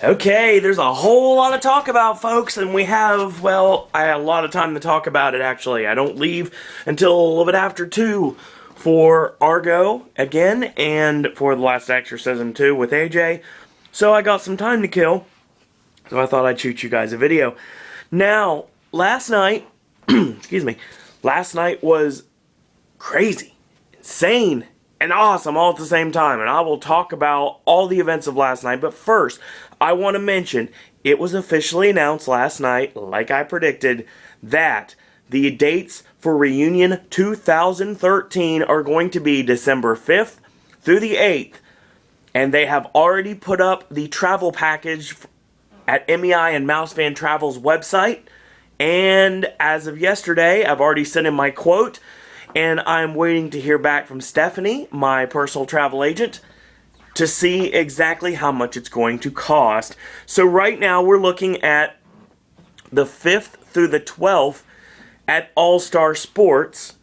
Okay, there's a whole lot to talk about, folks, and we have, well, I had a lot of time to talk about it, actually. I don't leave until a little bit after 2 for Argo again, and for The Last Exorcism 2 with AJ. So I got some time to kill, so I thought I'd shoot you guys a video. Now, last night, excuse me, last night was crazy, insane, and awesome all at the same time, and I will talk about all the events of last night. But first, I want to mention, it was officially announced last night, like I predicted, that the dates for Reunion 2013 are going to be December 5th through the 8th, and they have already put up the travel package at MEI and Mousefan Travel's website, and as of yesterday, I've already sent in my quote, and I'm waiting to hear back from Stephanie, my personal travel agent, to see exactly how much it's going to cost. So right now we're looking at the 5th through the 12th at All-Star Sports.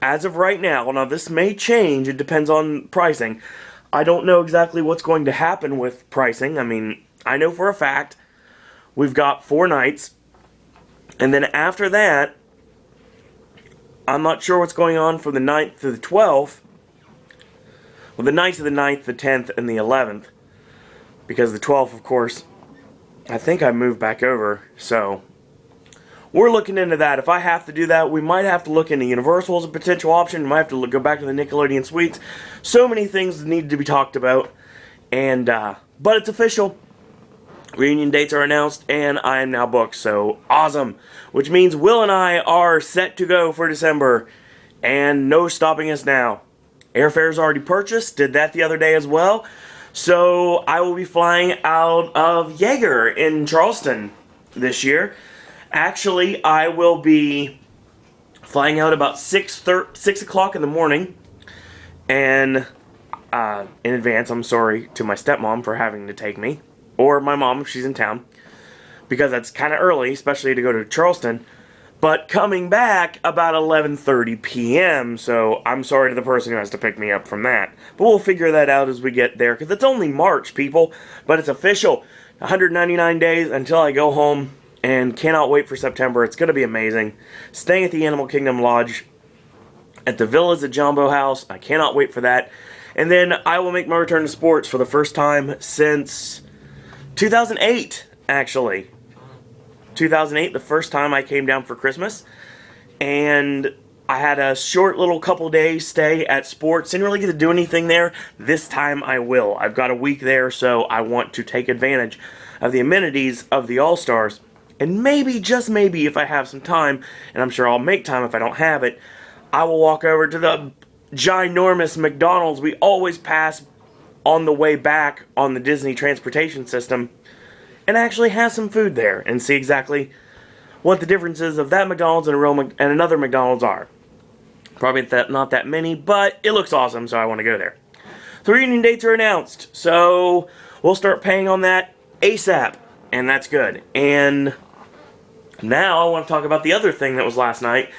As of right now, now this may change, it depends on pricing. I don't know exactly what's going to happen with pricing. I mean, I know for a fact we've got 4 nights, and then after that, I'm not sure what's going on from the 9th to the 12th. Well, the nights of the 9th, the 10th, and the 11th. Because the 12th, of course, I think I moved back over. So, we're looking into that. If I have to do that, we might have to look into Universal as a potential option. We might have to go back to the Nickelodeon Suites. So many things need to be talked about. And, but it's official. Reunion dates are announced, and I am now booked, so awesome. Which means Will and I are set to go for December, and no stopping us now. Airfare's already purchased, did that the other day as well. So I will be flying out of Jaeger in Charleston this year. Actually, I will be flying out about 6 o'clock in the morning, and in advance, I'm sorry to my stepmom for having to take me. Or my mom if she's in town, because that's kind of early, especially to go to Charleston. But coming back about 11:30 p.m., so I'm sorry to the person who has to pick me up from that. But we'll figure that out as we get there, because it's only March, people. But it's official. 199 days until I go home, and cannot wait for September. It's going to be amazing. Staying at the Animal Kingdom Lodge, at the Villas at Jumbo House. I cannot wait for that. And then I will make my return to sports for the first time since 2008, actually. 2008, the first time I came down for Christmas. And I had a short little couple days stay at sports. Didn't really get to do anything there. This time I will. I've got a week there, so I want to take advantage of the amenities of the All-Stars. And maybe, just maybe, if I have some time, and I'm sure I'll make time if I don't have it, I will walk over to the ginormous McDonald's we always pass on the way back on the Disney transportation system, and actually have some food there and see exactly what the differences of that McDonald's and and another McDonald's are. Probably not that many, but it looks awesome, so I want to go there. The reunion dates are announced, so we'll start paying on that ASAP, and that's good. And now I want to talk about the other thing that was last night,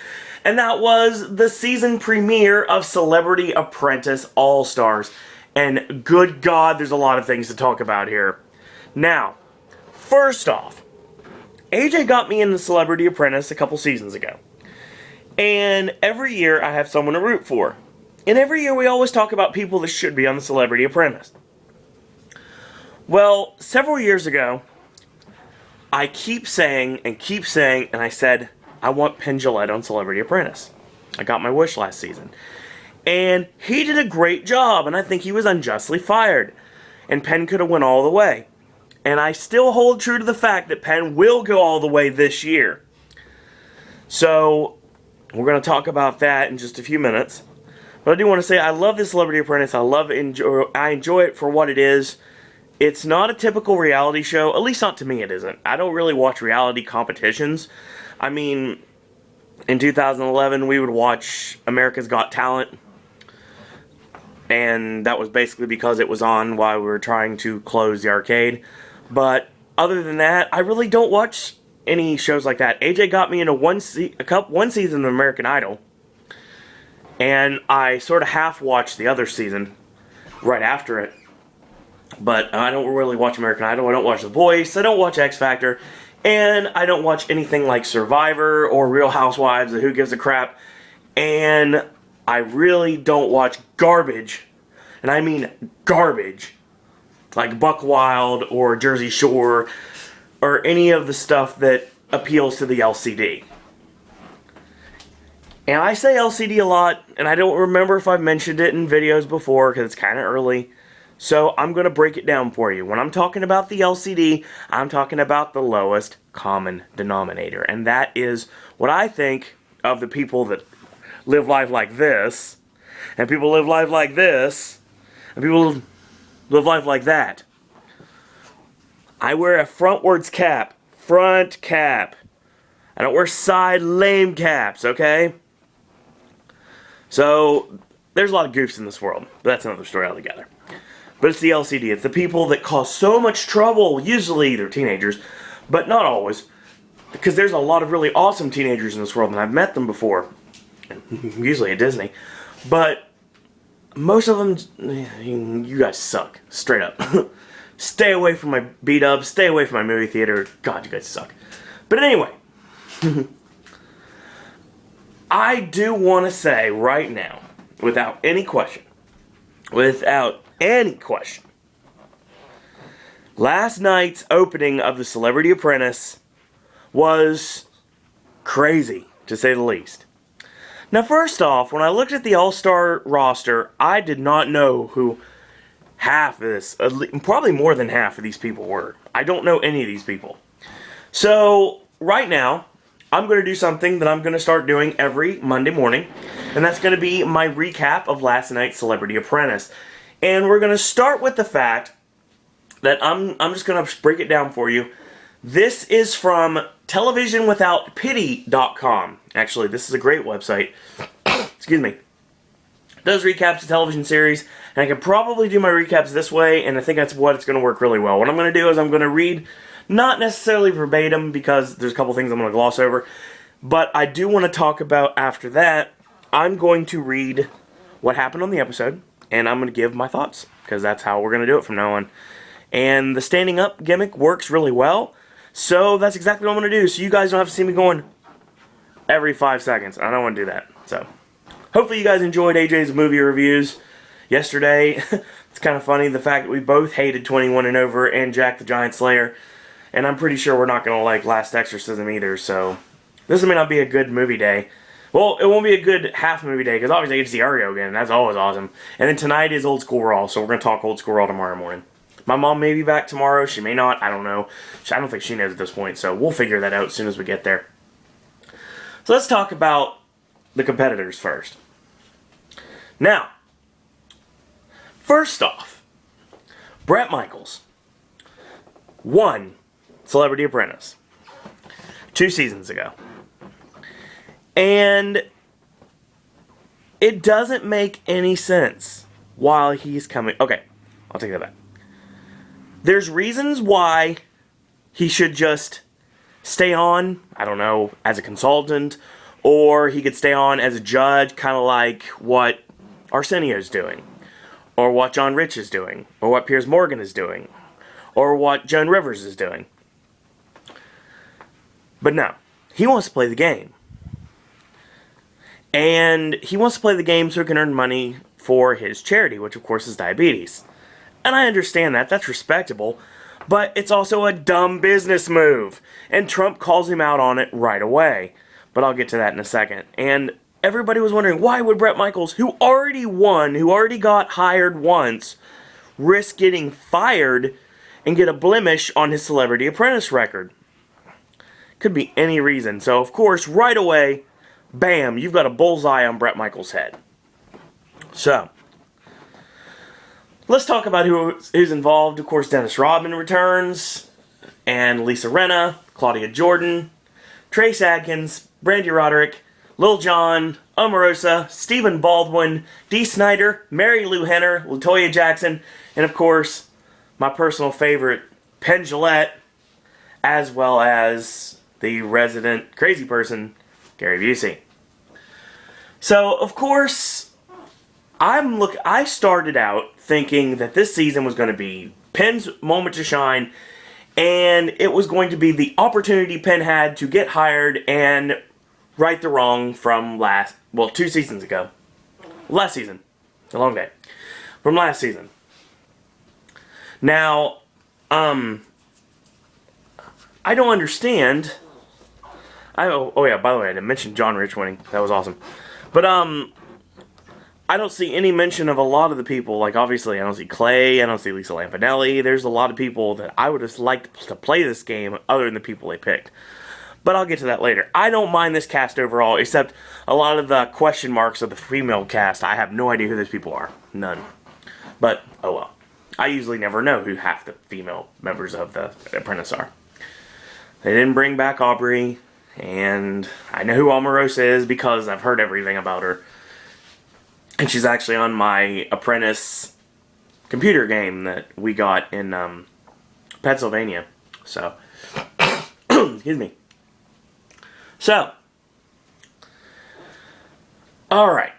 and that was the season premiere of Celebrity Apprentice All-Stars. And good God, there's a lot of things to talk about here. Now, first off, AJ got me into Celebrity Apprentice a couple seasons ago. And every year I have someone to root for. And every year we always talk about people that should be on the Celebrity Apprentice. Well, several years ago, I keep saying, and I said, I want Penn Jillette on Celebrity Apprentice. I got my wish last season. And he did a great job, and I think he was unjustly fired. And Penn could have went all the way. And I still hold true to the fact that Penn will go all the way this year. So, we're going to talk about that in just a few minutes. But I do want to say I love this Celebrity Apprentice. I enjoy it for what it is. It's not a typical reality show. At least not to me it isn't. I don't really watch reality competitions. I mean, in 2011 we would watch America's Got Talent. And that was basically because it was on while we were trying to close the arcade. But other than that, I really don't watch any shows like that. AJ got me into one season of American Idol. And I sort of half watched the other season right after it. But I don't really watch American Idol. I don't watch The Voice. I don't watch X Factor. And I don't watch anything like Survivor or Real Housewives or Who Gives a Crap. And I really don't watch garbage. And I mean garbage. Like Buck Wild or Jersey Shore or any of the stuff that appeals to the LCD. And I say LCD a lot, and I don't remember if I've mentioned it in videos before because it's kind of early. So I'm going to break it down for you. When I'm talking about the LCD, I'm talking about the lowest common denominator. And that is what I think of the people that live life like this, and people live life like this, and people live life like that. I wear a frontwards cap. Front cap. I don't wear side lame caps, okay? So, there's a lot of goofs in this world, but that's another story altogether. But it's the LCD. It's the people that cause so much trouble. Usually they're teenagers, but not always. Because there's a lot of really awesome teenagers in this world, and I've met them before. Usually at Disney. But most of them, you guys suck. Straight up. Stay away from my beat-ups. Stay away from my movie theater. God, you guys suck. But anyway. I do want to say right now, without any question, last night's opening of the Celebrity Apprentice was crazy, to say the least. Now, first off, when I looked at the all-star roster, I did not know who half of this, probably more than half of these people were. I don't know any of these people. So, right now, I'm going to do something that I'm going to start doing every Monday morning, and that's going to be my recap of last night's Celebrity Apprentice. And we're going to start with the fact that I'm just going to break it down for you. This is from televisionwithoutpity.com. Actually, this is a great website. Excuse me. It does recaps of television series, and I can probably do my recaps this way, and I think that's what it's going to work really well. What I'm going to do is I'm going to read, not necessarily verbatim, because there's a couple things I'm going to gloss over, but I do want to talk about after that. I'm going to read what happened on the episode, and I'm going to give my thoughts, because that's how we're going to do it from now on. And the standing up gimmick works really well, so that's exactly what I'm going to do, so you guys don't have to see me going every 5 seconds. I don't want to do that, so hopefully you guys enjoyed AJ's movie reviews yesterday. It's kind of funny, the fact that we both hated 21 and Over and Jack the Giant Slayer, and I'm pretty sure we're not going to like Last Exorcism either, so this may not be a good movie day. Well, it won't be a good half movie day, because obviously I get to see Argo again, and that's always awesome. And then tonight is Old School Raw, so we're going to talk Old School Raw tomorrow morning. My mom may be back tomorrow, she may not, I don't know. I don't think she knows at this point, so we'll figure that out as soon as we get there. So let's talk about the competitors first. Now, first off, Bret Michaels won Celebrity Apprentice 2 seasons ago. And it doesn't make any sense while he's coming. Okay, I'll take that back. There's reasons why he should just stay on, I don't know, as a consultant, or he could stay on as a judge, kind of like what Arsenio's doing, or what John Rich is doing, or what Piers Morgan is doing, or what Joan Rivers is doing. But no, he wants to play the game. And he wants to play the game so he can earn money for his charity, which of course is diabetes. And I understand that, that's respectable, but it's also a dumb business move. And Trump calls him out on it right away. But I'll get to that in a second. And everybody was wondering, why would Bret Michaels, who already won, who already got hired once, risk getting fired and get a blemish on his Celebrity Apprentice record? Could be any reason. So, of course, right away, bam, you've got a bullseye on Bret Michaels' head. So, let's talk about who's involved. Of course, Dennis Rodman returns, and Lisa Rinna, Claudia Jordan, Trace Adkins, Brandy Roderick, Lil Jon, Omarosa, Stephen Baldwin, Dee Snider, Mary Lou Henner, LaToya Jackson, and of course, my personal favorite, Penn Jillette, as well as the resident crazy person, Gary Busey. So, of course, I started out thinking that this season was going to be Penn's moment to shine, and it was going to be the opportunity Penn had to get hired and right the wrong from 2 seasons ago. Last season. A long day. From last season. Now, I don't understand. Oh yeah, by the way, I didn't mention John Rich winning. That was awesome. But, I don't see any mention of a lot of the people. Like, obviously, I don't see Clay. I don't see Lisa Lampanelli. There's a lot of people that I would have liked to play this game other than the people they picked. But I'll get to that later. I don't mind this cast overall, except a lot of the question marks of the female cast. I have no idea who those people are. None. But, oh well. I usually never know who half the female members of the Apprentice are. They didn't bring back Aubrey, and I know who Omarosa is because I've heard everything about her. And she's actually on my Apprentice computer game that we got in Pennsylvania. So, excuse me. So, alright.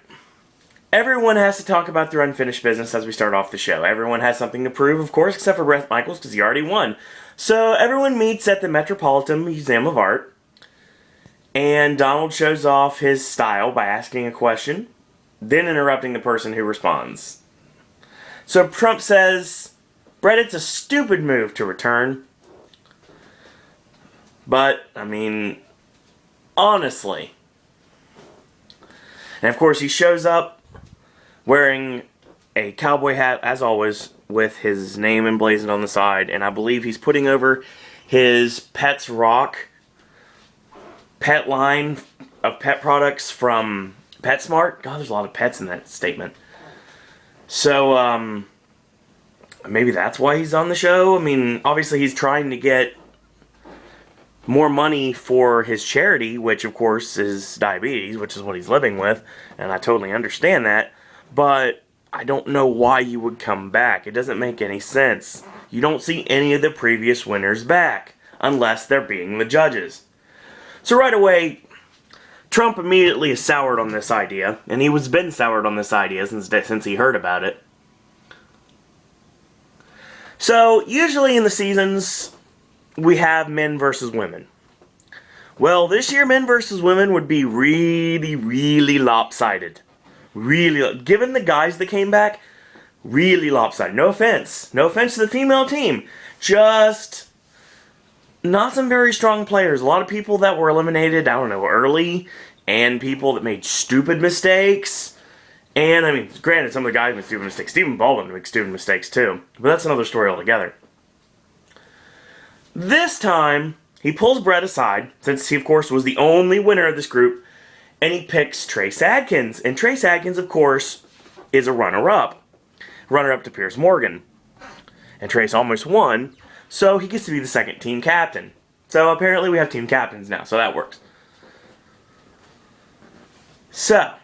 Everyone has to talk about their unfinished business as we start off the show. Everyone has something to prove, of course, except for Bret Michaels because he already won. So, everyone meets at the Metropolitan Museum of Art. And Donald shows off his style by asking a question, then interrupting the person who responds. So Trump says, Bret, it's a stupid move to return. But, I mean, honestly. And of course he shows up wearing a cowboy hat, as always, with his name emblazoned on the side. And I believe he's putting over his Pets Rock pet line of pet products from PetSmart. God, there's a lot of pets in that statement. So, maybe that's why he's on the show. I mean, obviously he's trying to get more money for his charity, which of course is diabetes, which is what he's living with, and I totally understand that, but I don't know why you would come back. It doesn't make any sense. You don't see any of the previous winners back, unless they're being the judges. So right away, Trump immediately is soured on this idea, and he was been soured on this idea since he heard about it. So, usually in the seasons, we have men versus women. Well, this year, men versus women would be really, really lopsided. Really, given the guys that came back, really lopsided. No offense. No offense to the female team. Just not some very strong players. A lot of people that were eliminated, I don't know, early, and people that made stupid mistakes. And, I mean, granted, some of the guys made stupid mistakes. Stephen Baldwin made stupid mistakes, too. But that's another story altogether. This time, he pulls Bret aside, since he, of course, was the only winner of this group, and he picks Trace Adkins. And Trace Adkins, of course, is a runner-up. Runner-up to Piers Morgan. And Trace almost won, so he gets to be the second team captain. So apparently we have team captains now, so that works. So,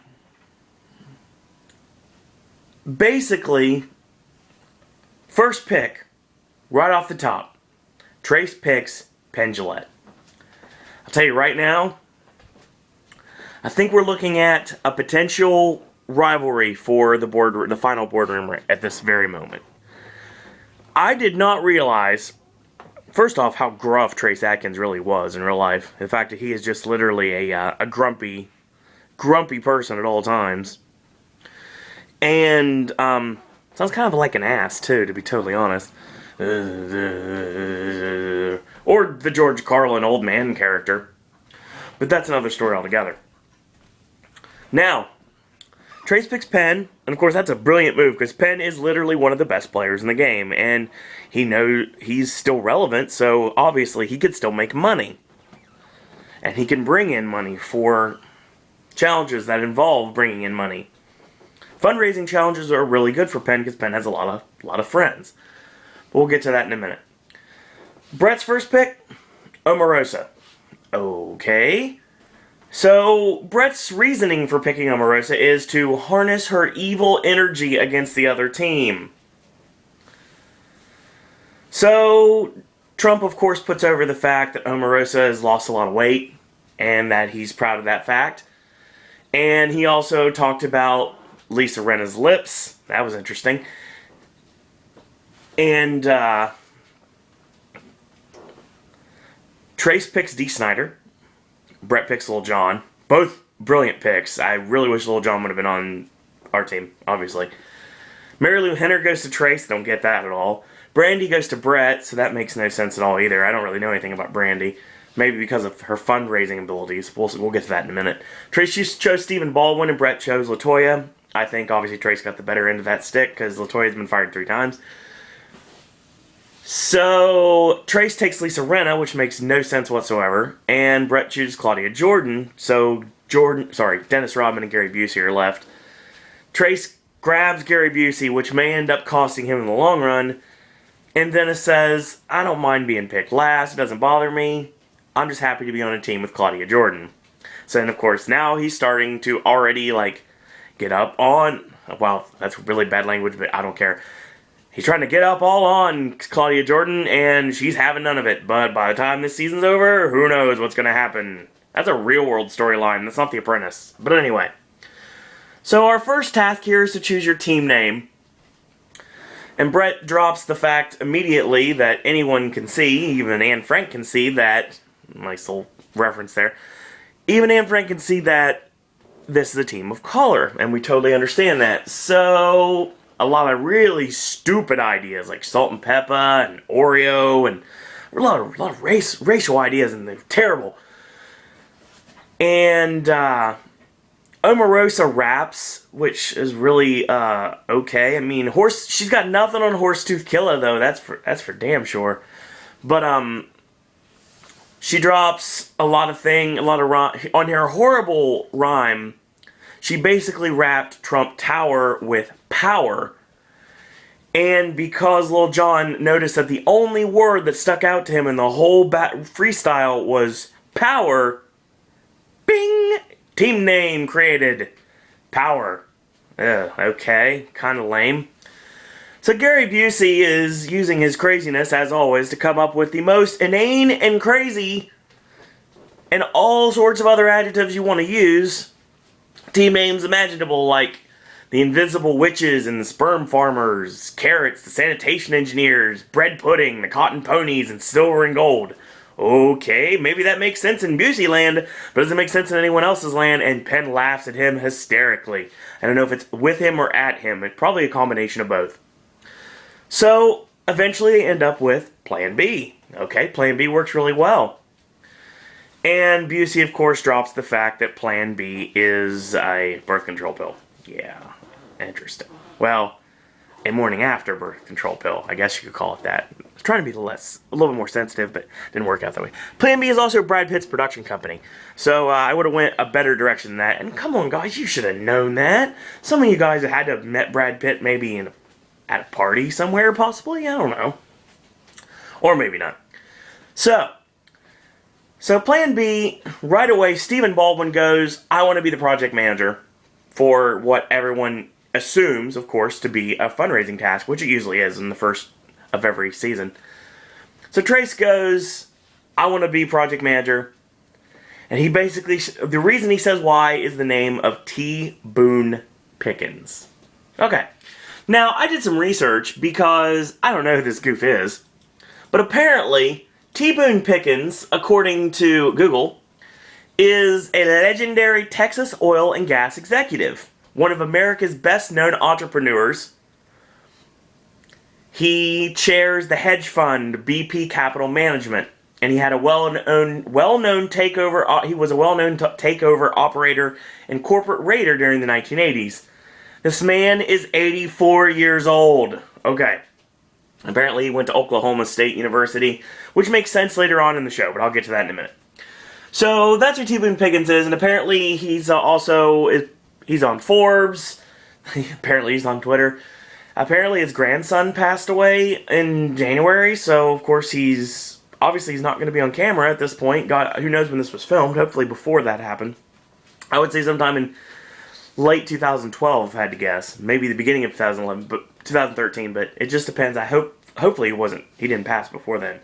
basically, first pick, right off the top, Trace picks Penn Jillette. I'll tell you right now, I think we're looking at a potential rivalry for the final boardroom at this very moment. I did not realize, first off, how gruff Trace Adkins really was in real life. The fact that he is just literally a grumpy person at all times. And, sounds kind of like an ass, too, to be totally honest. Or the George Carlin old man character. But that's another story altogether. Now, Trace picks Penn, and of course that's a brilliant move, because Penn is literally one of the best players in the game, and he knows he's still relevant, so obviously he could still make money. And he can bring in money for challenges that involve bringing in money. Fundraising challenges are really good for Penn, because Penn has a lot of friends. But we'll get to that in a minute. Bret's first pick, Omarosa. Okay. So, Bret's reasoning for picking Omarosa is to harness her evil energy against the other team. So, Trump, of course, puts over the fact that Omarosa has lost a lot of weight, and that he's proud of that fact. And he also talked about Lisa Rinna's lips. That was interesting. And Trace picks Dee Snider. Brett picks Lil Jon. Both brilliant picks. I really wish Lil Jon would have been on our team, obviously. Mary Lou Henner goes to Trace. Don't get that at all. Brandy goes to Brett, so that makes no sense at all either. I don't really know anything about Brandy. Maybe because of her fundraising abilities. We'll get to that in a minute. Trace chose Stephen Baldwin and Brett chose LaToya. I think obviously Trace got the better end of that stick because LaToya's been fired 3 times. So Trace takes Lisa Rinna, which makes no sense whatsoever, and Brett chooses Claudia Jordan. So Dennis Rodman and Gary Busey are left. Trace grabs Gary Busey, which may end up costing him in the long run. And Dennis says, I don't mind being picked last. It doesn't bother me. I'm just happy to be on a team with Claudia Jordan. So then, of course, now he's starting to already, get up on... Well, that's really bad language, but I don't care. He's trying to get up all on Claudia Jordan, and she's having none of it. But by the time this season's over, who knows what's going to happen. That's a real-world storyline. That's not The Apprentice. But anyway. So our first task here is to choose your team name. And Brett drops the fact immediately that anyone can see, even Anne Frank can see that, nice little reference there, even Anne Frank can see that this is a team of color, and we totally understand that. So, a lot of really stupid ideas, like salt and pepper and Oreo, and a lot of racial ideas, and they're terrible. And, Omarosa raps, which is really okay. I mean, she's got nothing on Horsetooth Killer though. That's for damn sure. But she drops a lot of rhyme on her horrible rhyme. She basically rapped Trump Tower with power. And because Lil Jon noticed that the only word that stuck out to him in the whole freestyle was power, bing! Team name created. Power. Okay. Kind of lame. So Gary Busey is using his craziness, as always, to come up with the most inane and crazy and all sorts of other adjectives you want to use. Team names imaginable, like the Invisible Witches and the Sperm Farmers, Carrots, the Sanitation Engineers, Bread Pudding, the Cotton Ponies, and Silver and Gold. Okay, maybe that makes sense in Busey land, but doesn't make sense in anyone else's land, and Penn laughs at him hysterically. I don't know if it's with him or at him. It's probably a combination of both. So, eventually they end up with Plan B. Okay, Plan B works really well. And Busey, of course, drops the fact that Plan B is a birth control pill. Yeah, interesting. Well, a morning after birth control pill. I guess you could call it that. I was trying to be a little bit more sensitive, but didn't work out that way. Plan B is also Brad Pitt's production company. So I would have went a better direction than that. And come on, guys, you should have known that. Some of you guys had to have met Brad Pitt maybe at a party somewhere, possibly. I don't know. Or maybe not. So Plan B, right away, Stephen Baldwin goes, I want to be the project manager for what everyone assumes, of course, to be a fundraising task, which it usually is in the first of every season. So Trace goes, I want to be project manager. And he basically, the reason he says why is the name of T. Boone Pickens. Okay. Now, I did some research because I don't know who this goof is. But apparently, T. Boone Pickens, according to Google, is a legendary Texas oil and gas executive. One of America's best-known entrepreneurs. He chairs the hedge fund BP Capital Management, and he had a well-known takeover. He was a well-known takeover operator and corporate raider during the 1980s. This man is 84 years old. Okay. Apparently, he went to Oklahoma State University, which makes sense later on in the show, but I'll get to that in a minute. So that's who T. Boone Pickens is, and apparently he's he's on Forbes. Apparently he's on Twitter. Apparently his grandson passed away in January, so of course he's not going to be on camera at this point. God, who knows when this was filmed? Hopefully before that happened. I would say sometime in late 2012, if I had to guess. Maybe the beginning of 2011, but 2013, but it just depends. Hopefully he didn't pass before then.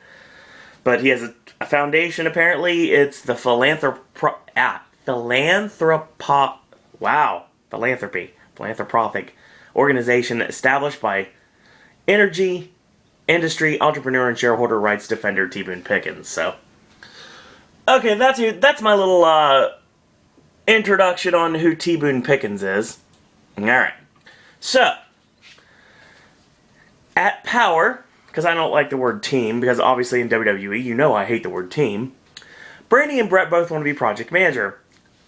But he has a foundation, apparently. It's the philanthropic organization established by energy industry entrepreneur and shareholder rights defender T. Boone Pickens. So, okay, that's my little introduction on who T. Boone Pickens is. Alright, so, at Power, because I don't like the word team, because obviously in WWE, you know I hate the word team, Brandy and Brett both want to be project manager.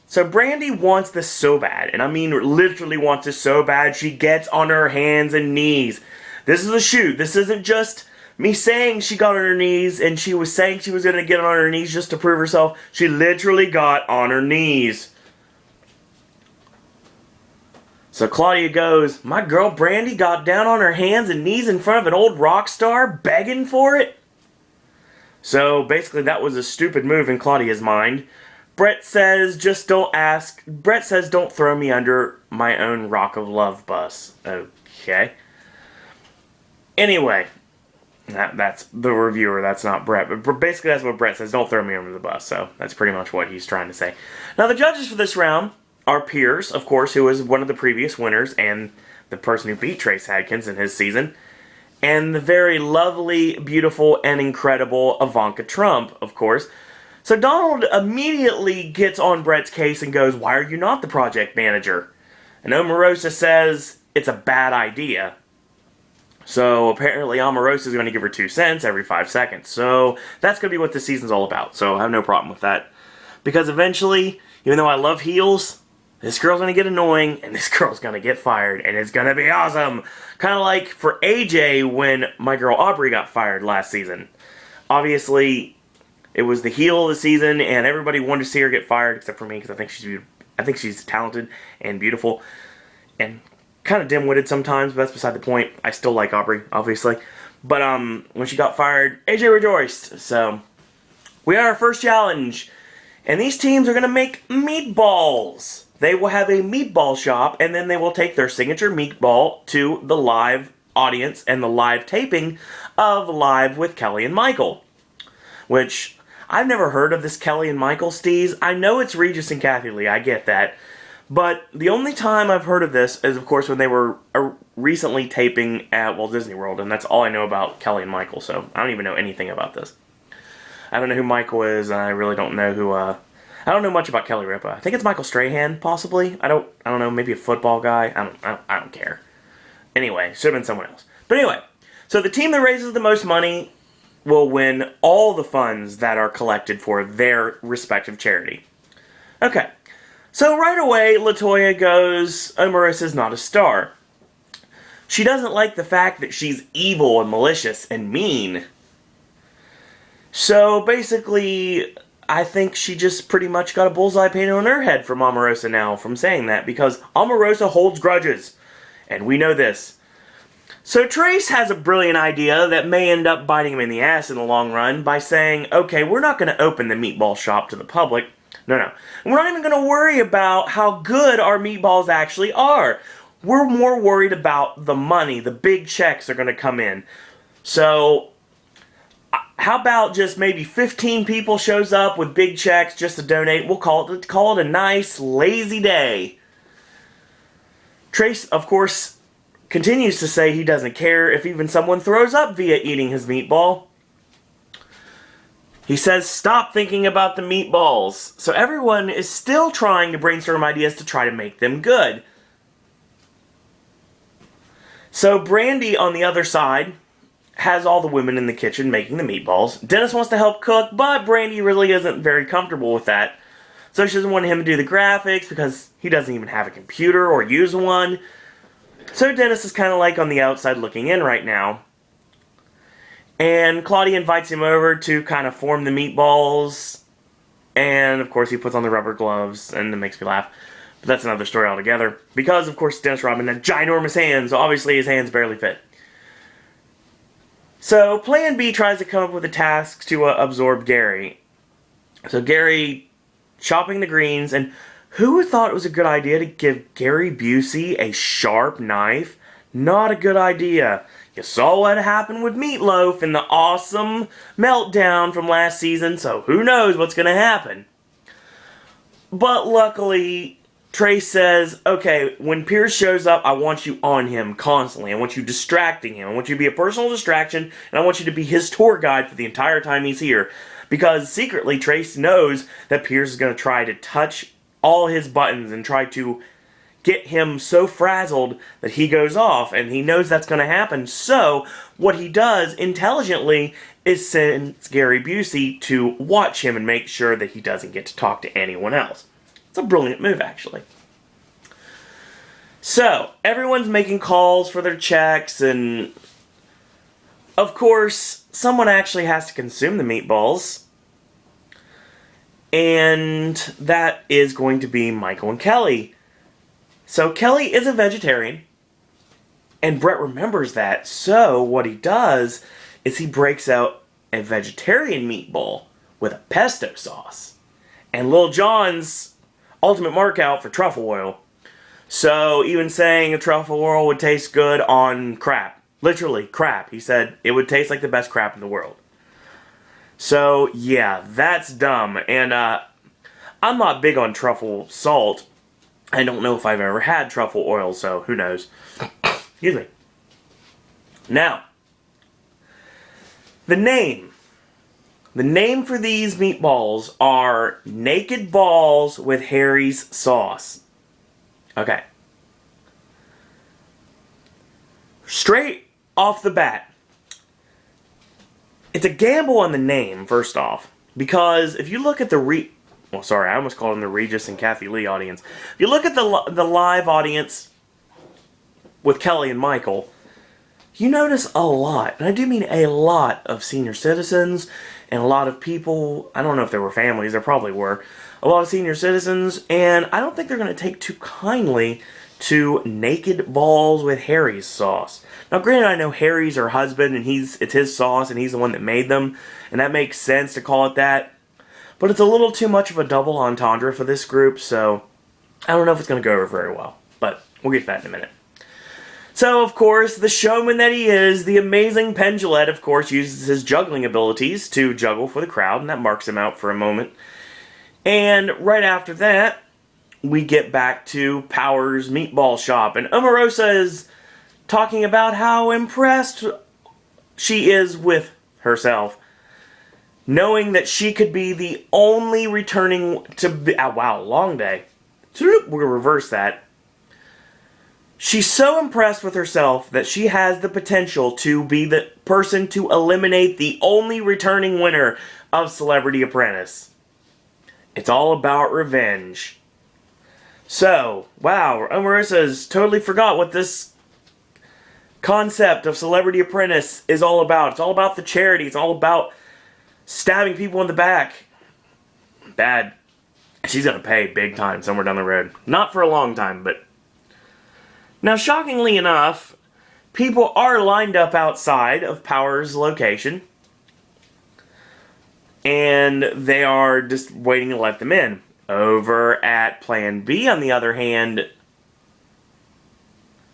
So Brandy wants this so bad, and I mean literally wants this so bad, she gets on her hands and knees. This is a shoot. This isn't just me saying she got on her knees and she was saying she was going to get on her knees just to prove herself. She literally got on her knees. So Claudia goes, my girl Brandy got down on her hands and knees in front of an old rock star begging for it? So basically that was a stupid move in Claudia's mind. Brett says, just don't ask. Brett says, don't throw me under my own Rock of Love bus. Okay. Anyway, that's the reviewer, that's not Brett. But basically that's what Brett says, don't throw me under the bus. So that's pretty much what he's trying to say. Now the judges for this round are Pierce, of course, who was one of the previous winners and the person who beat Trace Adkins in his season. And the very lovely, beautiful, and incredible Ivanka Trump, of course. So Donald immediately gets on Brett's case and goes, why are you not the project manager? And Omarosa says, it's a bad idea. So apparently Omarosa is going to give her 2 cents every 5 seconds. So that's going to be what this season's all about. So I have no problem with that. Because eventually, even though I love heels, this girl's going to get annoying, and this girl's going to get fired, and it's going to be awesome. Kind of like for AJ when my girl Aubrey got fired last season. Obviously, it was the heel of the season, and everybody wanted to see her get fired, except for me, because I think she's talented and beautiful, and kind of dim-witted sometimes, but that's beside the point. I still like Aubrey, obviously. But when she got fired, AJ rejoiced. So, we are our first challenge, and these teams are going to make meatballs. They will have a meatball shop, and then they will take their signature meatball to the live audience and the live taping of Live with Kelly and Michael. Which, I've never heard of this Kelly and Michael steez. I know it's Regis and Kathy Lee, I get that. But the only time I've heard of this is, of course, when they were recently taping at Walt Disney World, and that's all I know about Kelly and Michael, so I don't even know anything about this. I don't know who Michael is, and I really don't know who, I don't know much about Kelly Ripa. I think it's Michael Strahan, possibly. I don't know, maybe a football guy. I don't care. Anyway, should have been someone else. But anyway, so the team that raises the most money will win all the funds that are collected for their respective charity. Okay, so right away, LaToya goes, Omarosa's not a star. She doesn't like the fact that she's evil and malicious and mean. So basically, I think she just pretty much got a bullseye painted on her head from Omarosa now from saying that, because Omarosa holds grudges, and we know this. So Trace has a brilliant idea that may end up biting him in the ass in the long run by saying, okay, we're not going to open the meatball shop to the public. No. We're not even going to worry about how good our meatballs actually are. We're more worried about the money. The big checks are going to come in. So, how about just maybe 15 people shows up with big checks just to donate? We'll call it a nice, lazy day. Trace, of course, continues to say he doesn't care if even someone throws up via eating his meatball. He says, stop thinking about the meatballs. So everyone is still trying to brainstorm ideas to try to make them good. So Brandy, on the other side, has all the women in the kitchen making the meatballs. Dennis wants to help cook, but Brandy really isn't very comfortable with that. So she doesn't want him to do the graphics because he doesn't even have a computer or use one. So Dennis is kind of like on the outside looking in right now. And Claudia invites him over to kind of form the meatballs. And of course he puts on the rubber gloves, and it makes me laugh. But that's another story altogether. Because of course Dennis Rodman had ginormous hands, so obviously his hands barely fit. So Plan B tries to come up with a task to absorb Gary. So Gary chopping the greens, and who thought it was a good idea to give Gary Busey a sharp knife? Not a good idea. You saw what happened with Meatloaf in the awesome meltdown from last season, so who knows what's going to happen. But luckily, Trace says, okay, when Pierce shows up, I want you on him constantly. I want you distracting him. I want you to be a personal distraction, and I want you to be his tour guide for the entire time he's here. Because secretly, Trace knows that Pierce is going to try to touch all his buttons and try to get him so frazzled that he goes off, and he knows that's going to happen. So, what he does intelligently is sends Gary Busey to watch him and make sure that he doesn't get to talk to anyone else. It's a brilliant move, actually. So, everyone's making calls for their checks, and of course, someone actually has to consume the meatballs. And that is going to be Michael and Kelly. So, Kelly is a vegetarian, and Brett remembers that. So, what he does is he breaks out a vegetarian meatball with a pesto sauce. And Lil Jon's ultimate markout for truffle oil. So even saying a truffle oil would taste good on crap. Literally, crap. He said it would taste like the best crap in the world. So, yeah, that's dumb. And I'm not big on truffle salt. I don't know if I've ever had truffle oil, so who knows. Excuse me. Now, the name. The name for these meatballs are Naked Balls with Harry's Sauce. Okay. Straight off the bat, it's a gamble on the name, first off. Because if you look at the well, sorry, I almost called them the Regis and Kathy Lee audience. If you look at the live audience with Kelly and Michael, you notice a lot, and I do mean a lot, of senior citizens and a lot of people. I don't know if there were families, there probably were. A lot of senior citizens, and I don't think they're going to take too kindly to Naked Balls with Harry's sauce. Now, granted, I know Harry's her husband, and it's his sauce, and he's the one that made them, and that makes sense to call it that. But it's a little too much of a double entendre for this group, so I don't know if it's going to go over very well. But we'll get to that in a minute. So, of course, the showman that he is, the amazing Penn Jillette, of course, uses his juggling abilities to juggle for the crowd, and that marks him out for a moment. And right after that, we get back to Power's Meatball Shop, and Omarosa is talking about how impressed she is with herself, knowing that she could be the only returning to be, wow, long day. We're going to reverse that. She's so impressed with herself that she has the potential to be the person to eliminate the only returning winner of Celebrity Apprentice. It's all about revenge. So, wow, Omarosa's totally forgot what this concept of Celebrity Apprentice is all about. It's all about the charity. It's all about stabbing people in the back. Bad. She's going to pay big time somewhere down the road. Not for a long time, but... Now, shockingly enough, people are lined up outside of Power's location. And they are just waiting to let them in. Over at Plan B, on the other hand,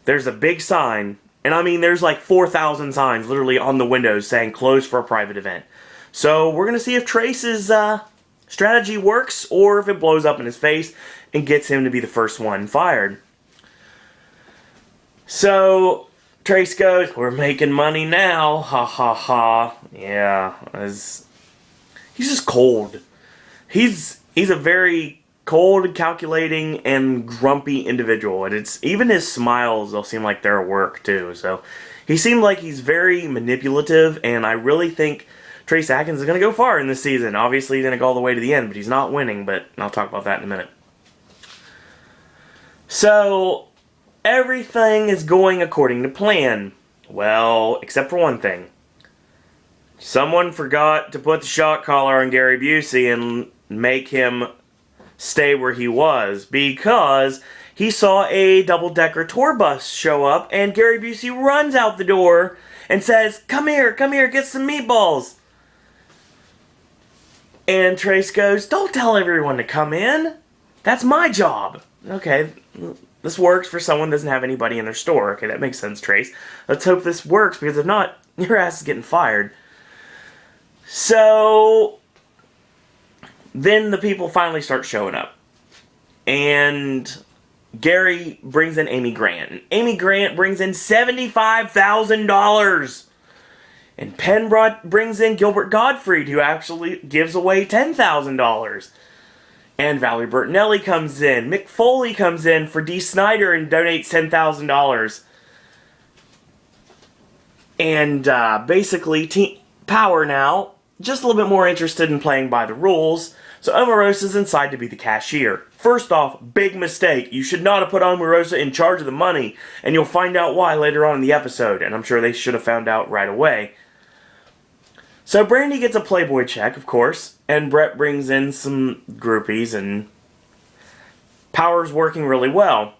there's a big sign. And I mean, there's like 4,000 signs literally on the windows saying closed for a private event. So we're going to see if Trace's strategy works or if it blows up in his face and gets him to be the first one fired. So Trace goes, "We're making money now, ha ha ha." Yeah, he's just cold. He's a very cold, calculating, and grumpy individual. And it's even his smiles, they'll seem like they're at work too. So he seemed like he's very manipulative, and I really think Trace Adkins is going to go far in this season. Obviously, he's going to go all the way to the end, but he's not winning, but I'll talk about that in a minute. So everything is going according to plan. Well, except for one thing. Someone forgot to put the shock collar on Gary Busey and make him stay where he was, because he saw a double-decker tour bus show up, and Gary Busey runs out the door and says, come here, get some meatballs." And Trace goes, "Don't tell everyone to come in. That's my job." Okay, this works for someone who doesn't have anybody in their store. Okay, that makes sense, Trace. Let's hope this works, because if not, your ass is getting fired. So then the people finally start showing up. And Gary brings in Amy Grant. And Amy Grant brings in $75,000. And Penn brings in Gilbert Gottfried, who actually gives away $10,000. And Valerie Bertinelli comes in. Mick Foley comes in for Dee Snider and donates $10,000. And basically, Power now, just a little bit more interested in playing by the rules. So Omarosa's inside to be the cashier. First off, big mistake. You should not have put Omarosa in charge of the money. And you'll find out why later on in the episode. And I'm sure they should have found out right away. So Brandy gets a Playboy check, of course. And Brett brings in some groupies. And Power's working really well.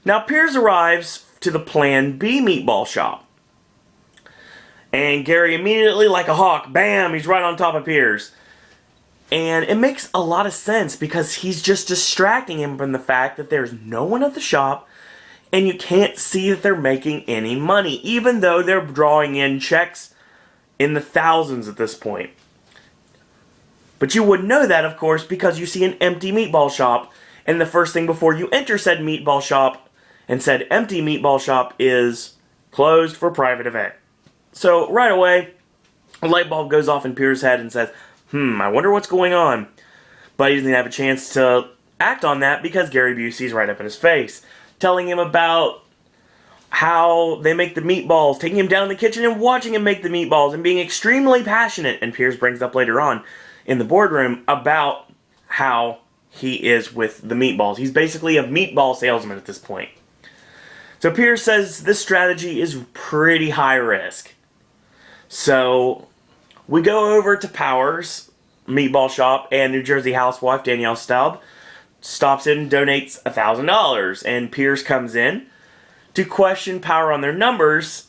Now Piers arrives to the Plan B meatball shop. And Gary immediately, like a hawk, bam, he's right on top of Piers. And it makes a lot of sense because he's just distracting him from the fact that there's no one at the shop and you can't see that they're making any money, even though they're drawing in checks in the thousands at this point. But you wouldn't know that, of course, because you see an empty meatball shop, and the first thing before you enter said meatball shop and said empty meatball shop is closed for private event. So right away, a light bulb goes off in Piers' head and says, I wonder what's going on. But he doesn't have a chance to act on that because Gary Busey's right up in his face, telling him about how they make the meatballs, taking him down in the kitchen and watching him make the meatballs and being extremely passionate. And Piers brings up later on in the boardroom about how he is with the meatballs. He's basically a meatball salesman at this point. So Piers says this strategy is pretty high risk. So we go over to Power's meatball shop, and New Jersey housewife Danielle Staub stops in and donates $1,000. And Piers comes in to question Power on their numbers.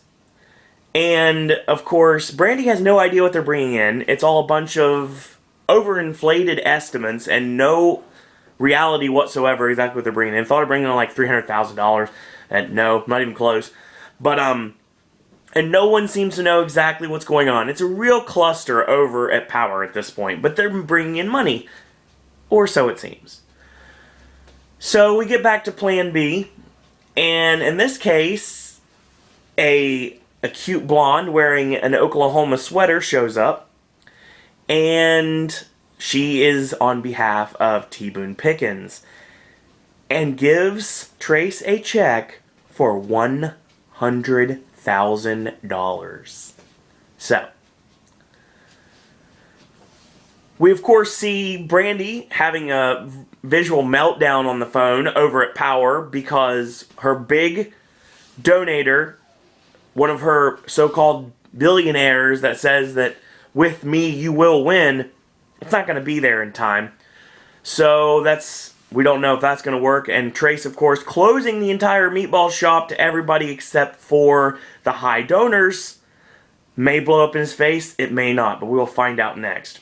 And, of course, Brandy has no idea what they're bringing in. It's all a bunch of overinflated estimates and no reality whatsoever exactly what they're bringing in. Thought of bringing in like $300,000. And no, not even close. But, and no one seems to know exactly what's going on. It's a real cluster over at Power at this point. But they're bringing in money. Or so it seems. So we get back to Plan B. And in this case, a cute blonde wearing an Oklahoma sweater shows up. And she is on behalf of T. Boone Pickens. And gives Trace a check for $100,000. So, we of course see Brandy having a visual meltdown on the phone over at Power because her big donator, one of her so-called billionaires that says that with me you will win, it's not going to be there in time. So we don't know if that's going to work. And Trace, of course, closing the entire meatball shop to everybody except for the high donors. May blow up in his face. It may not. But we will find out next.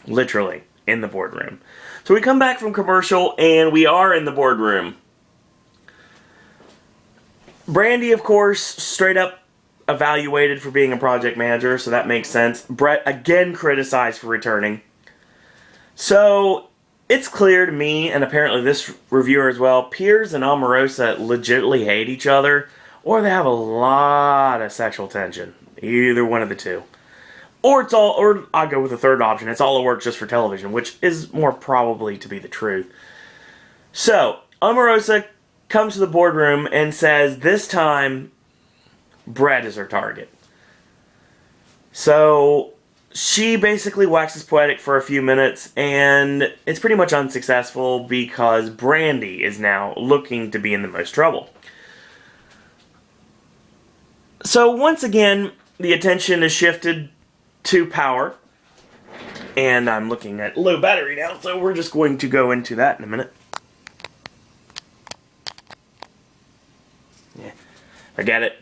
Literally, in the boardroom. So we come back from commercial, and we are in the boardroom. Brandy, of course, straight up evaluated for being a project manager, so that makes sense. Brett, again, criticized for returning. So it's clear to me, and apparently this reviewer as well, Piers and Omarosa legitimately hate each other, or they have a lot of sexual tension. Either one of the two. Or I'll go with the third option. It's all a work just for television, which is more probably to be the truth. So, Omarosa comes to the boardroom and says this time, Brett is her target. So she basically waxes poetic for a few minutes, and it's pretty much unsuccessful because Brandy is now looking to be in the most trouble. So once again, the attention is shifted to Power, and I'm looking at low battery now, so we're just going to go into that in a minute. Yeah, forget it.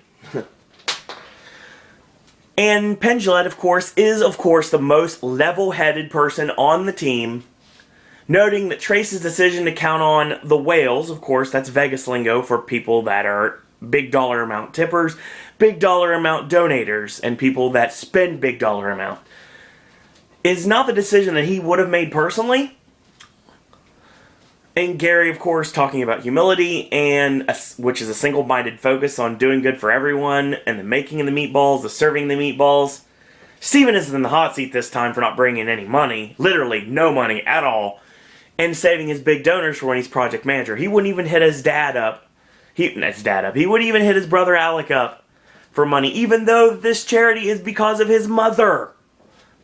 And Penn Jillette, of course, is, the most level-headed person on the team, noting that Trace's decision to count on the whales, of course, that's Vegas lingo for people that are big dollar amount tippers, big dollar amount donators, and people that spend big dollar amount, is not the decision that he would have made personally. And Gary, of course, talking about humility, which is a single-minded focus on doing good for everyone, and the making of the meatballs, the serving the meatballs. Steven is in the hot seat this time for not bringing any money, literally no money at all, and saving his big donors for when he's project manager. He wouldn't even hit his dad up. He wouldn't even hit his brother Alec up for money, even though this charity is because of his mother.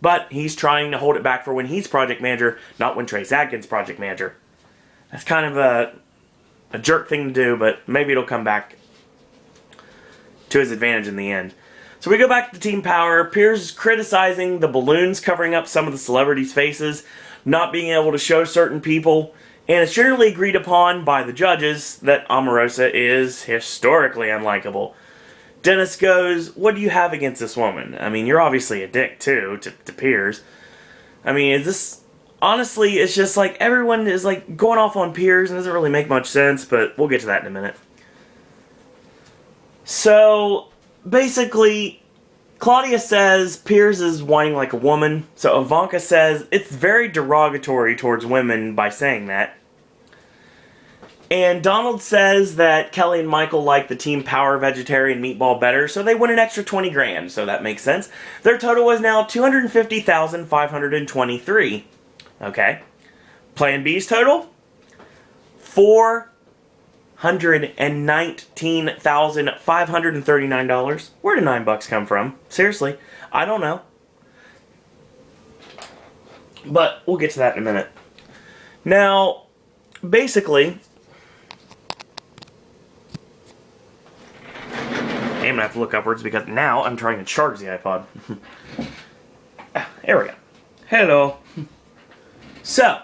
But he's trying to hold it back for when he's project manager, not when Trace Adkins project manager. That's kind of a jerk thing to do, but maybe it'll come back to his advantage in the end. So we go back to Team Power. Piers is criticizing the balloons covering up some of the celebrities' faces, not being able to show certain people, and it's generally agreed upon by the judges that Omarosa is historically unlikable. Dennis goes, "What do you have against this woman? I mean, you're obviously a dick, too, to Piers. I mean, is this... Honestly, it's just like everyone is like going off on Piers and it doesn't really make much sense, but we'll get to that in a minute." So, basically, Claudia says Piers is whining like a woman, so Ivanka says it's very derogatory towards women by saying that. And Donald says that Kelly and Michael like the Team Power vegetarian meatball better, so they win an extra 20 grand, so that makes sense. Their total is now $250,523. Okay. Plan B's total? $419,539. Where did $9 come from? Seriously, I don't know. But we'll get to that in a minute. Now, basically, I'm going to have to look upwards because now I'm trying to charge the iPod. There we go. Hello. So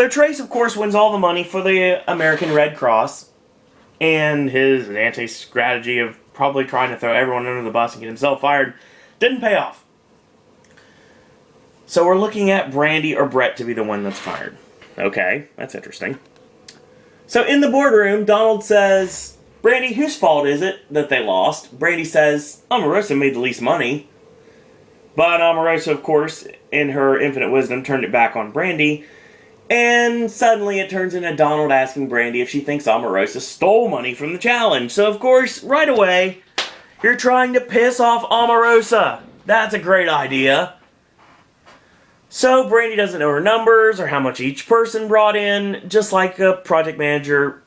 Trace, of course, wins all the money for the American Red Cross, and his anti-strategy of probably trying to throw everyone under the bus and get himself fired didn't pay off. So we're looking at Brandy or Brett to be the one that's fired. Okay, that's interesting. So in the boardroom, Donald says, "Brandy, whose fault is it that they lost?" Brandy says, "Omarosa made the least money." But Omarosa, of course, in her infinite wisdom, turned it back on Brandy. And suddenly it turns into Donald asking Brandy if she thinks Omarosa stole money from the challenge. So, of course, right away, you're trying to piss off Omarosa. That's a great idea. So Brandy doesn't know her numbers or how much each person brought in, just like a project manager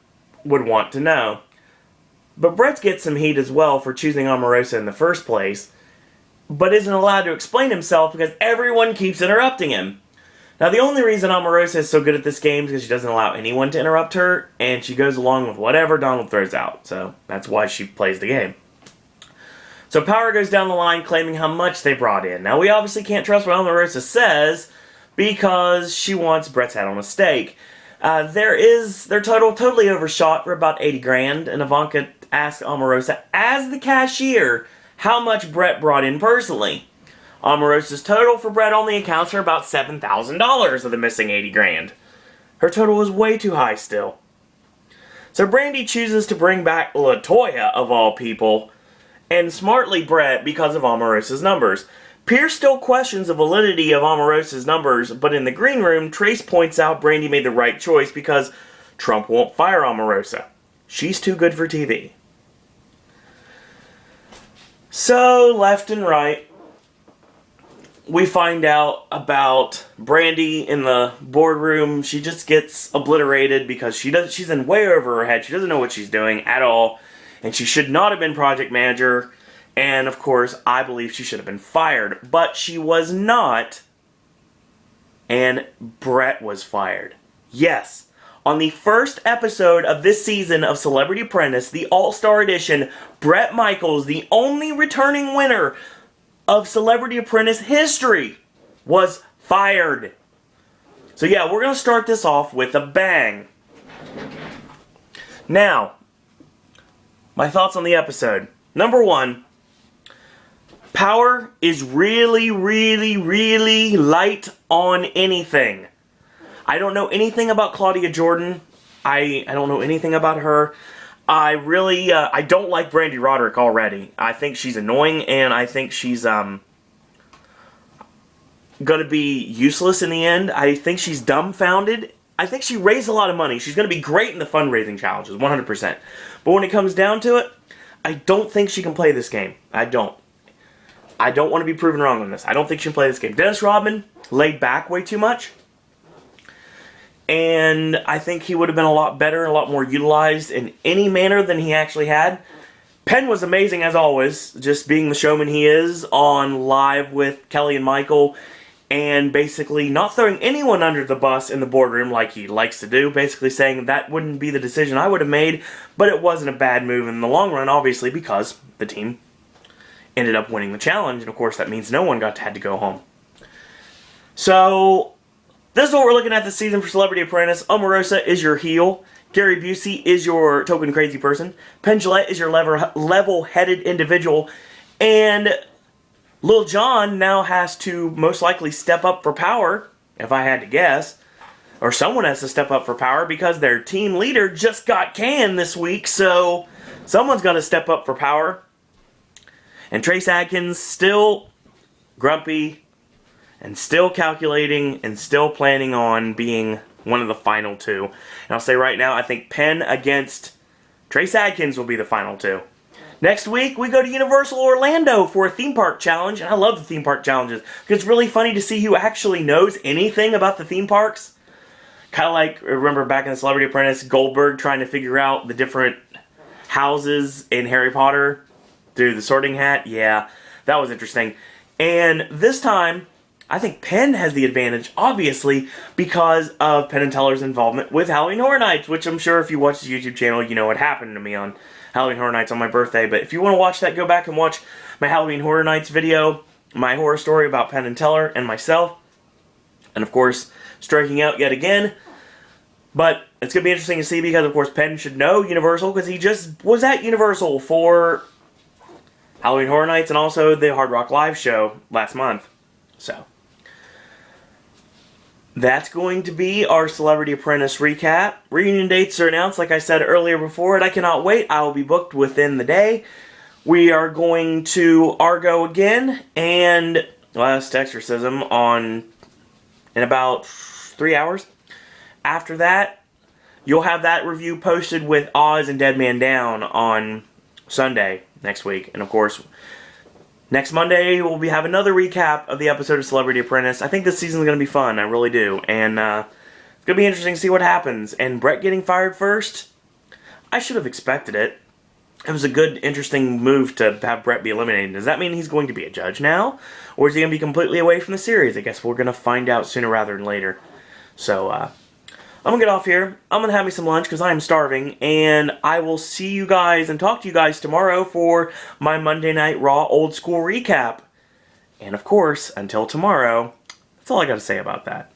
would want to know. But Brett gets some heat as well for choosing Omarosa in the first place, but isn't allowed to explain himself because everyone keeps interrupting him. Now, the only reason Omarosa is so good at this game is because she doesn't allow anyone to interrupt her, and she goes along with whatever Donald throws out. So that's why she plays the game. So Power goes down the line claiming how much they brought in. Now, we obviously can't trust what Omarosa says because she wants Brett's head on a stake. Their total totally overshot for about 80 grand, and Ivanka asks Omarosa, as the cashier, how much Brett brought in personally. Omarosa's total for Brett only accounts for about $7,000 of the missing 80 grand. Her total was way too high still. So Brandy chooses to bring back LaToya, of all people, and smartly Brett because of Omarosa's numbers. Pierce still questions the validity of Omarosa's numbers, but in the green room, Trace points out Brandy made the right choice because Trump won't fire Omarosa. She's too good for TV. So, left and right, we find out about Brandy in the boardroom. She just gets obliterated because she's in way over her head. She doesn't know what she's doing at all, and she should not have been project manager. And, of course, I believe she should have been fired. But she was not, and Brett was fired. Yes, on the first episode of this season of Celebrity Apprentice, the All-Star Edition, Bret Michaels, the only returning winner of Celebrity Apprentice history, was fired. So yeah, we're going to start this off with a bang. Now, my thoughts on the episode. Number one, Power is really, really, really light on anything. I don't know anything about Claudia Jordan. I don't know anything about her. I don't like Brandy Roderick already. I think she's annoying, and I think she's, going to be useless in the end. I think she's dumbfounded. I think she raised a lot of money. She's going to be great in the fundraising challenges, 100%. But when it comes down to it, I don't think she can play this game. I don't want to be proven wrong on this. I don't think she can play this game. Dennis Rodman laid back way too much. And I think he would have been a lot better, a lot more utilized in any manner than he actually had. Penn was amazing as always, just being the showman he is on Live with Kelly and Michael, and basically not throwing anyone under the bus in the boardroom like he likes to do, basically saying that wouldn't be the decision I would have made, but it wasn't a bad move in the long run, obviously, because the team ended up winning the challenge, and of course that means no one had to go home. So, this is what we're looking at this season for Celebrity Apprentice. Omarosa is your heel. Gary Busey is your token crazy person. Penn Jillette is your level-headed individual. And Lil Jon now has to most likely step up for power, if I had to guess. Or someone has to step up for power because their team leader just got canned this week. So someone's got to step up for power. And Trace Adkins still grumpy and still calculating and still planning on being one of the final two. And I'll say right now, I think Penn against Trace Adkins will be the final two. Next week, we go to Universal Orlando for a theme park challenge. And I love the theme park challenges because it's really funny to see who actually knows anything about the theme parks. Kind of like, remember back in the Celebrity Apprentice, Goldberg trying to figure out the different houses in Harry Potter through the Sorting Hat. Yeah, that was interesting. And this time, I think Penn has the advantage, obviously, because of Penn and Teller's involvement with Halloween Horror Nights, which I'm sure if you watch the YouTube channel, you know what happened to me on Halloween Horror Nights on my birthday. But if you want to watch that, go back and watch my Halloween Horror Nights video, my horror story about Penn and Teller and myself. And, of course, striking out yet again. But it's going to be interesting to see because, of course, Penn should know Universal because he just was at Universal for Halloween Horror Nights and also the Hard Rock Live show last month. So that's going to be our Celebrity Apprentice recap. Reunion dates are announced, like I said earlier before, and I cannot wait. I will be booked within the day. We are going to Argo again, and Last Exorcism in about 3 hours. After that, you'll have that review posted with Oz and Dead Man Down on Sunday next week. And of course, next Monday, we'll have another recap of the episode of Celebrity Apprentice. I think this season is going to be fun. I really do. And it's going to be interesting to see what happens. And Brett getting fired first, I should have expected it. It was a good, interesting move to have Brett be eliminated. Does that mean he's going to be a judge now? Or is he going to be completely away from the series? I guess we're going to find out sooner rather than later. So, I'm going to get off here. I'm going to have me some lunch because I am starving. And I will see you guys and talk to you guys tomorrow for my Monday Night Raw Old School recap. And of course, until tomorrow, that's all I got to say about that.